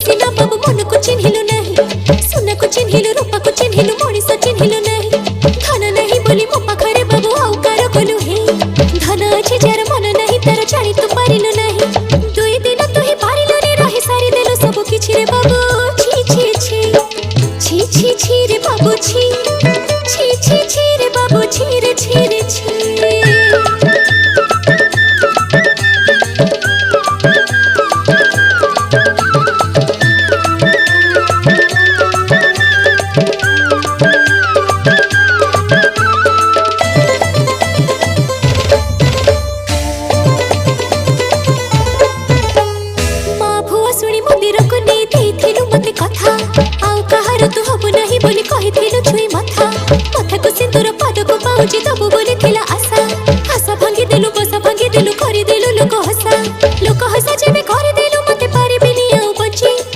सिना बाबू मन को चिन्हिलु नहीं सुना को चिन्हिलु रूपा को चिन्हिलु मनीष चिन्हिलु नहीं धन नहीं बोली मो पाखरे बाबू आउ कार गलु हे धन अछि जार मन नहीं तार जानी तू पारिलु नहीं दुई दिन तू ही पारिलु रे रही सारी देलु सब किछि रे बाबू छी छी छी छी छी छी रे बाबू छी छी छी छी रे बाबू छी रे छी रे छी तू हबु नहीं बोली कही छुई मथा मथा को सिंदूर पाद को पाउची दबु बोली थिला।